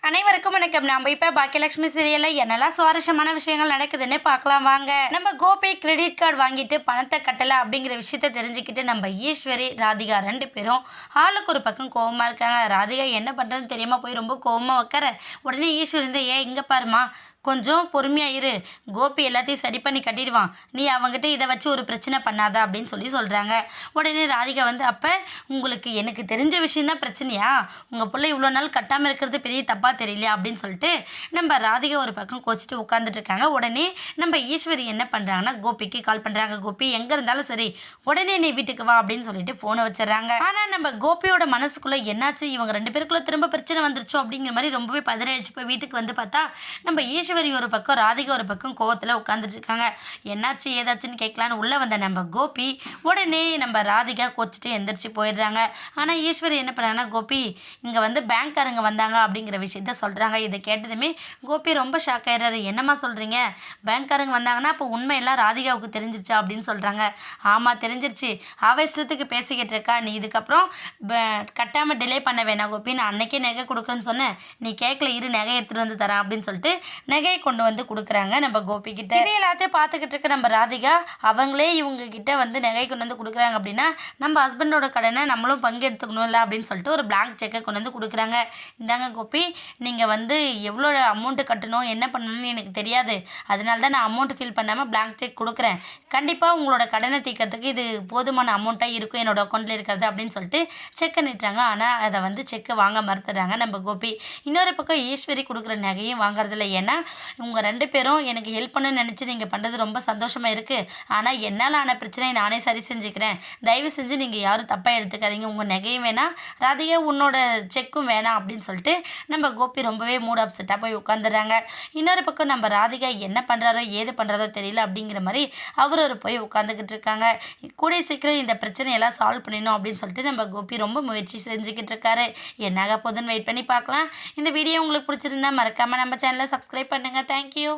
அனைவருக்கும் வணக்கம். நம்ம இப்போ பாக்கியலட்சுமி சீரியலில் என்னெல்லாம் சுவாரஸ்யமான விஷயங்கள் நடக்குதுன்னு பார்க்கலாம் வாங்க. நம்ம கோபி கிரெடிட் கார்டு வாங்கிட்டு பணத்தை கட்டலை அப்படிங்கிற விஷயத்த தெரிஞ்சுக்கிட்டு நம்ம ஈஸ்வரி ராதிகா 2 பேரும் ஆளுக்கு ஒரு பக்கம் கோவமாக இருக்காங்க. ராதிகா என்ன பண்ணுறதுன்னு தெரியாமல் போய் ரொம்ப கோவமாக வைக்கிற உடனே ஈஸ்வரி இருந்து இங்கே பாருமா, கொஞ்சம் பொறுமையாக இரு, கோபி எல்லாத்தையும் சரி பண்ணி கட்டிடுவான், நீ அவங்ககிட்ட இதை வச்சு ஒரு பிரச்சனை பண்ணாத அப்படின்னு சொல்கிறாங்க. உடனே ராதிகா வந்து அப்போ உங்களுக்கு எனக்கு தெரிஞ்ச விஷயந்தான் பிரச்சனையா, உங்கள் பிள்ளை இவ்வளோ நாள் கட்டாமல் இருக்கிறது பெரிய தப்பாக தெரியலையா அப்படின்னு சொல்லிட்டு நம்ம ராதிகா ஒரு பக்கம் கோச்சிட்டு உட்காந்துட்டு இருக்காங்க. உடனே நம்ம ஈஸ்வரி என்ன பண்ணுறாங்கன்னா கோபிக்கு கால் பண்ணுறாங்க. கோபி எங்கே இருந்தாலும் சரி உடனே நீ வீட்டுக்கு வா அப்படின்னு சொல்லிட்டு ஃபோனை வச்சிடறாங்க. ஆனால் நம்ம கோபியோட மனசுக்குள்ளே என்னாச்சு, இவங்க 2 பேருக்குள்ளே திரும்ப பிரச்சனை வந்துருச்சோ அப்படிங்கிற மாதிரி ரொம்பவே பதறாயிடுச்சு. போய் வீட்டுக்கு வந்து பார்த்தா நம்ம ஈஸ்வரி ஒரு பக்கம் ராதிகா ஒரு பக்கம் கோவத்தில் உட்காந்துட்டு இருக்காங்க. என்னாச்சு ஏதாச்சுன்னு கேட்கலான்னு உள்ளே வந்த நம்ம கோபி உடனே நம்ம ராதிகா கோச்சிட்டு எந்திரிச்சு போயிடுறாங்க. ஆனால் ஈஸ்வரி என்ன பண்ணாங்கன்னா கோபி இங்கே வந்து பேங்க்காரங்க வந்தாங்க அப்படிங்கிற விஷயத்த சொல்கிறாங்க. இதை கேட்டதுமே கோபி ரொம்ப ஷாக் ஆயிடுறாரு. என்னம்மா சொல்கிறீங்க, பேங்க்காரங்க வந்தாங்கன்னா அப்போ உண்மையெல்லாம் ராதிகாவுக்கு தெரிஞ்சிருச்சா அப்படின்னு சொல்கிறாங்க. ஆமாம் தெரிஞ்சிருச்சு, ஆவேசத்துக்கு பேசிக்கிட்டு இருக்கா, நீ இதுக்கப்புறம் கட்டாமல் டிலே பண்ண வேணாம் கோபி, நான் அன்னைக்கே நகை கொடுக்குறேன்னு சொன்னேன், நீ கேட்கல, இரு நகை எடுத்துகிட்டு வந்து தரேன் அப்படின்னு சொல்லிட்டு நகையை கொண்டு வந்து கொடுக்குறாங்க நம்ம கோபி கிட்ட. இது எல்லாத்தையும் பார்த்துக்கிட்டு இருக்க நம்ம ராதிகா அவங்களே இவங்க கிட்ட வந்து நகை கொண்டு வந்து கொடுக்குறாங்க அப்படின்னா நம்ம ஹஸ்பண்டோட கடனை நம்மளும் பங்கு எடுத்துக்கணும் இல்லை அப்படின்னு சொல்லிட்டு ஒரு பிளாங்க் செக்கை கொண்டு வந்து கொடுக்குறாங்க. இந்தாங்க கோபி, நீங்கள் வந்து எவ்வளோ அமௌண்ட்டு கட்டணும் என்ன பண்ணணும்னு எனக்கு தெரியாது, அதனால தான் நான் அமௌண்ட் ஃபில் பண்ணாமல் பிளாங்க் செக் கொடுக்குறேன், கண்டிப்பாக உங்களோட கடனை தீர்க்கறதுக்கு இது போதுமான அமௌண்ட்டாக இருக்கும் என்னோட அக்கௌண்ட்டில் இருக்கிறது அப்படின்னு சொல்லிட்டு செக்கை நிட்டுறாங்க. ஆனால் அதை வந்து செக்கை வாங்க மறுத்துறாங்க நம்ம கோபி. இன்னொரு பக்கம் ஈஸ்வரி கொடுக்குற நகையும் வாங்குறதில்ல. ஏன்னா உங்கள் 2 பேரும் எனக்கு ஹெல்ப் பண்ணணும்னு நினச்சி நீங்கள் பண்ணுறது ரொம்ப சந்தோஷமாக இருக்குது, ஆனால் என்னால் ஆன பிரச்சனையை நானே சரி செஞ்சுக்கிறேன், தயவு செஞ்சு நீங்கள் யாரும் தப்பாக எடுத்துக்காதீங்க, உங்கள் நகையும் வேணாம் ராதிகா உன்னோட செக்கும் வேணாம் அப்படின்னு சொல்லிட்டு நம்ம கோபி ரொம்பவே மூட் அப்செட்டாக போய் உட்காந்துடுறாங்க. இன்னொரு பக்கம் நம்ம ராதிகா என்ன பண்ணுறாரோ ஏது பண்ணுறாரோ தெரியல அப்படிங்கிற மாதிரி அவர் போய் உட்காந்துக்கிட்டு இருக்காங்க. கூடிய சீக்கிரம் இந்த பிரச்சனையெல்லாம் சால்வ் பண்ணிடணும் அப்படின்னு சொல்லிட்டு நம்ம கோபி ரொம்ப முயற்சி செஞ்சுக்கிட்டு இருக்காரு. என்னாக போதுன்னு வெயிட் பண்ணி பார்க்கலாம். இந்த வீடியோ உங்களுக்கு பிடிச்சிருந்தா மறக்காமல் நம்ம சேனலை சப்ஸ்கிரைப் பண்ணுங்கள். தேங்க்யூ.